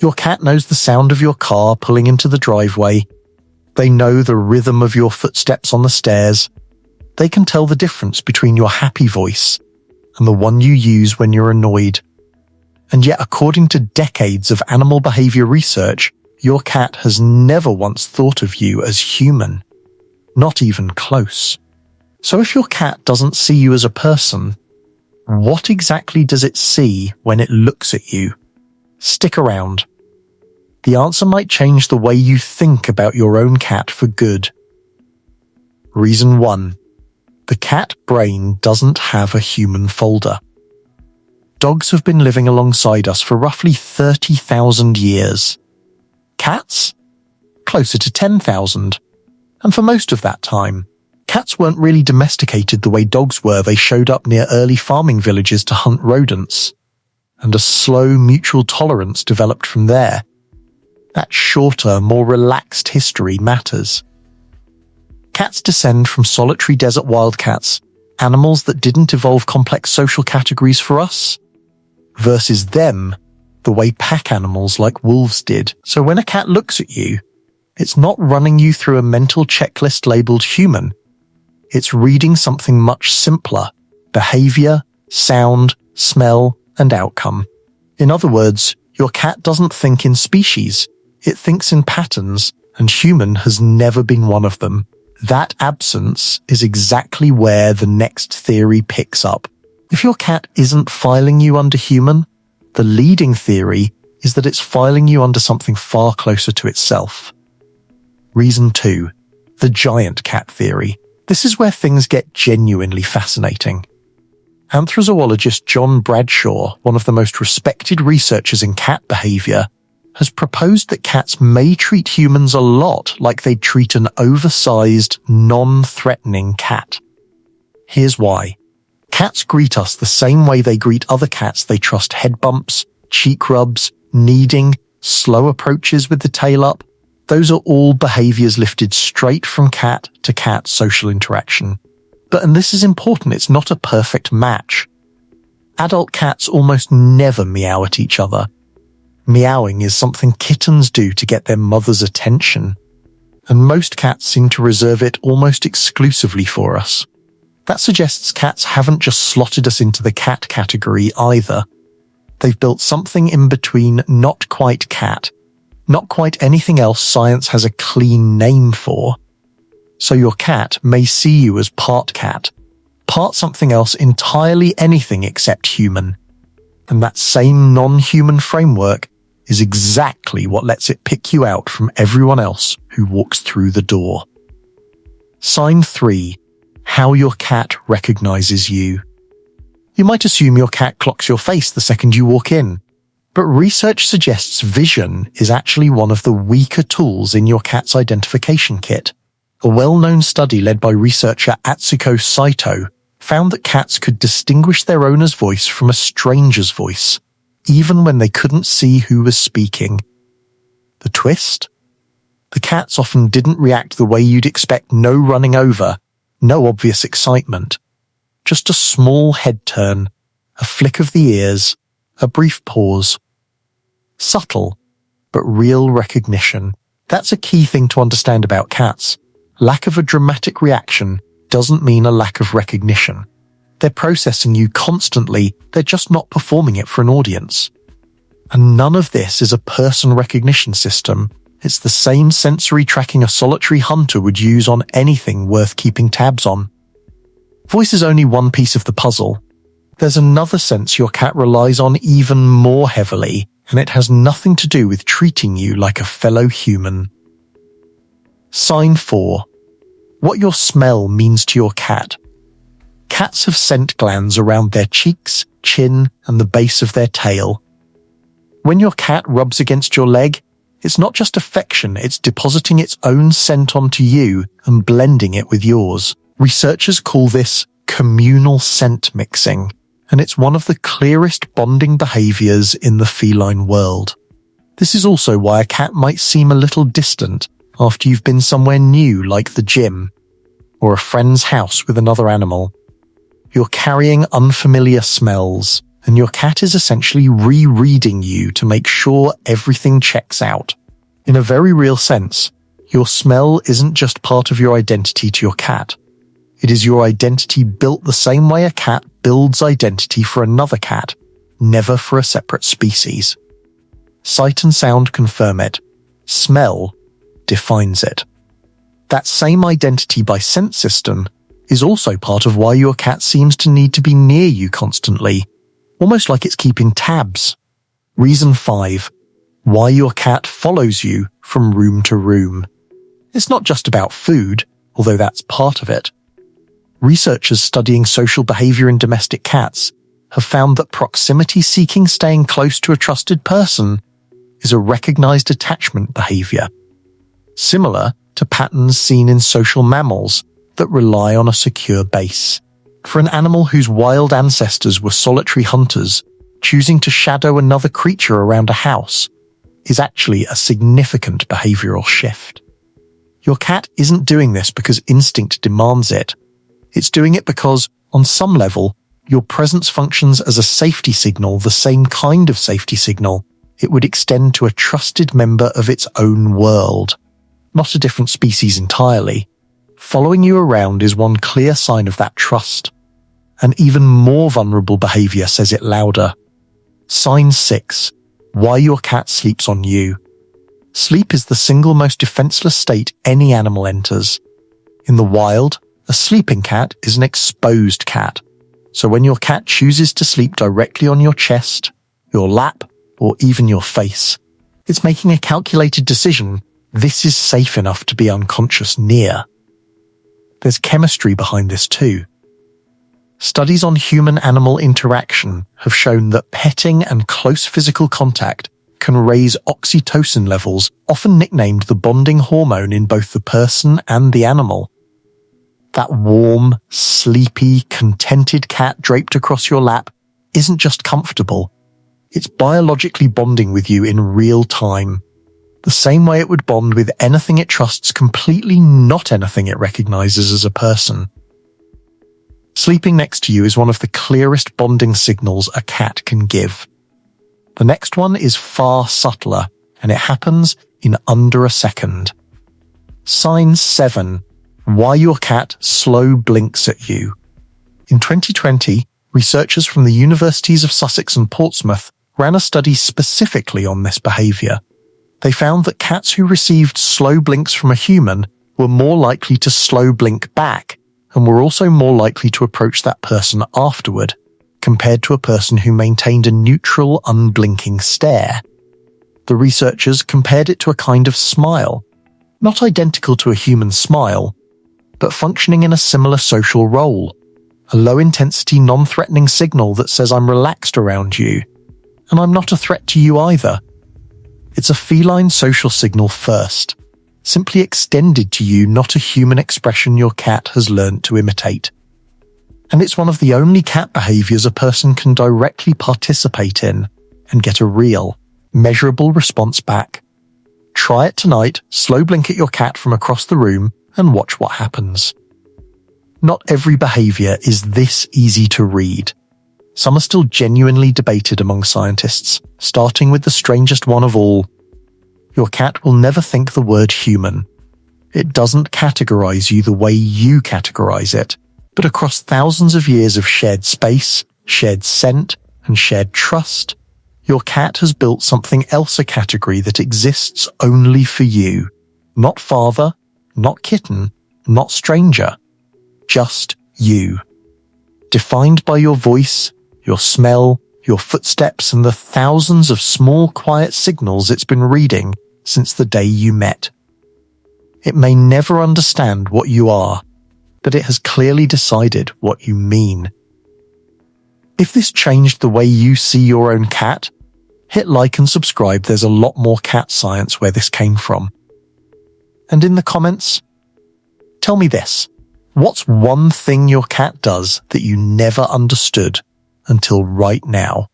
Your cat knows the sound of your car pulling into the driveway. They know the rhythm of your footsteps on the stairs. They can tell the difference between your happy voice and the one you use when you're annoyed. And yet, according to decades of animal behavior research, your cat has never once thought of you as human, not even close. So if your cat doesn't see you as a person, what exactly does it see when it looks at you? Stick around. The answer might change the way you think about your own cat for good. Reason 1. The cat brain doesn't have a human folder. Dogs have been living alongside us for roughly 30,000 years. Cats? Closer to 10,000. And for most of that time, cats weren't really domesticated the way dogs were. They showed up near early farming villages to hunt rodents, and a slow mutual tolerance developed from there. That shorter, more relaxed history matters. Cats descend from solitary desert wildcats, animals that didn't evolve complex social categories for us, versus them, the way pack animals like wolves did. So when a cat looks at you, it's not running you through a mental checklist labeled human. It's reading something much simpler: behavior, sound, smell, and outcome. In other words, your cat doesn't think in species. It thinks in patterns, and human has never been one of them. That absence is exactly where the next theory picks up. If your cat isn't filing you under human, the leading theory is that it's filing you under something far closer to itself. Reason 2. The giant cat theory. This is where things get genuinely fascinating. Anthrozoologist John Bradshaw, one of the most respected researchers in cat behavior, has proposed that cats may treat humans a lot like they'd treat an oversized, non-threatening cat. Here's why. Cats greet us the same way they greet other cats they trust: head bumps, cheek rubs, kneading, slow approaches with the tail up. Those are all behaviors lifted straight from cat to cat social interaction. But, and this is important, it's not a perfect match. Adult cats almost never meow at each other. Meowing is something kittens do to get their mother's attention, and most cats seem to reserve it almost exclusively for us. That suggests cats haven't just slotted us into the cat category either. They've built something in between not quite cat, not quite anything else science has a clean name for. So your cat may see you as part cat, part something else entirely anything except human. And that same non-human framework is exactly what lets it pick you out from everyone else who walks through the door. Sign 3. How your cat recognizes you. You might assume your cat clocks your face the second you walk in, but research suggests vision is actually one of the weaker tools in your cat's identification kit. A well-known study led by researcher Atsuko Saito found that cats could distinguish their owner's voice from a stranger's voice, even when they couldn't see who was speaking. The twist? The cats often didn't react the way you'd expect: no running over, no obvious excitement. Just a small head turn, a flick of the ears, a brief pause. Subtle, but real recognition. That's a key thing to understand about cats. Lack of a dramatic reaction doesn't mean a lack of recognition. They're processing you constantly, they're just not performing it for an audience. And none of this is a person recognition system. It's the same sensory tracking a solitary hunter would use on anything worth keeping tabs on. Voice is only one piece of the puzzle. There's another sense your cat relies on even more heavily, and it has nothing to do with treating you like a fellow human. Sign 4. What your smell means to your cat. Cats have scent glands around their cheeks, chin, and the base of their tail. When your cat rubs against your leg, it's not just affection, it's depositing its own scent onto you and blending it with yours. Researchers call this communal scent mixing, and it's one of the clearest bonding behaviors in the feline world. This is also why a cat might seem a little distant after you've been somewhere new like the gym, or a friend's house with another animal. You're carrying unfamiliar smells, and your cat is essentially rereading you to make sure everything checks out. In a very real sense, your smell isn't just part of your identity to your cat. It is your identity built the same way a cat builds identity for another cat, never for a separate species. Sight and sound confirm it. Smell defines it. That same identity by sense system is also part of why your cat seems to need to be near you constantly, almost like it's keeping tabs. Reason 5. Why your cat follows you from room to room. It's not just about food, although that's part of it. Researchers studying social behavior in domestic cats have found that proximity-seeking staying close to a trusted person is a recognized attachment behavior, similar to patterns seen in social mammals that rely on a secure base. For an animal whose wild ancestors were solitary hunters, choosing to shadow another creature around a house is actually a significant behavioral shift. Your cat isn't doing this because instinct demands it. It's doing it because, on some level, your presence functions as a safety signal, the same kind of safety signal it would extend to a trusted member of its own world. Not a different species entirely. Following you around is one clear sign of that trust. An even more vulnerable behavior says it louder. Sign 6. Why your cat sleeps on you. Sleep is the single most defenseless state any animal enters. In the wild, a sleeping cat is an exposed cat. So when your cat chooses to sleep directly on your chest, your lap, or even your face, it's making a calculated decision. This is safe enough to be unconscious near. There's chemistry behind this too. Studies on human-animal interaction have shown that petting and close physical contact can raise oxytocin levels, often nicknamed the bonding hormone in both the person and the animal. That warm, sleepy, contented cat draped across your lap isn't just comfortable. It's biologically bonding with you in real time, the same way it would bond with anything it trusts completely, not anything it recognizes as a person. Sleeping next to you is one of the clearest bonding signals a cat can give. The next one is far subtler, and it happens in under a second. Sign 7. Why your cat slow blinks at you. In 2020, researchers from the Universities of Sussex and Portsmouth ran a study specifically on this behavior. They found that cats who received slow blinks from a human were more likely to slow blink back, and were also more likely to approach that person afterward, compared to a person who maintained a neutral, unblinking stare. The researchers compared it to a kind of smile, not identical to a human smile, but functioning in a similar social role, a low-intensity, non-threatening signal that says I'm relaxed around you, and I'm not a threat to you either. It's a feline social signal first, simply extended to you, not a human expression your cat has learned to imitate. And it's one of the only cat behaviors a person can directly participate in and get a real, measurable response back. Try it tonight, slow blink at your cat from across the room, and watch what happens. Not every behavior is this easy to read. Some are still genuinely debated among scientists, starting with the strangest one of all. Your cat will never think the word human. It doesn't categorize you the way you categorize it, but across thousands of years of shared space, shared scent, and shared trust, your cat has built something else, a category that exists only for you. Not father, not kitten, not stranger. Just you. Defined by your voice, your smell, your footsteps, and the thousands of small, quiet signals it's been reading since the day you met. It may never understand what you are, but it has clearly decided what you mean. If this changed the way you see your own cat, hit like and subscribe. There's a lot more cat science where this came from. And in the comments, tell me this. What's one thing your cat does that you never understood until right now?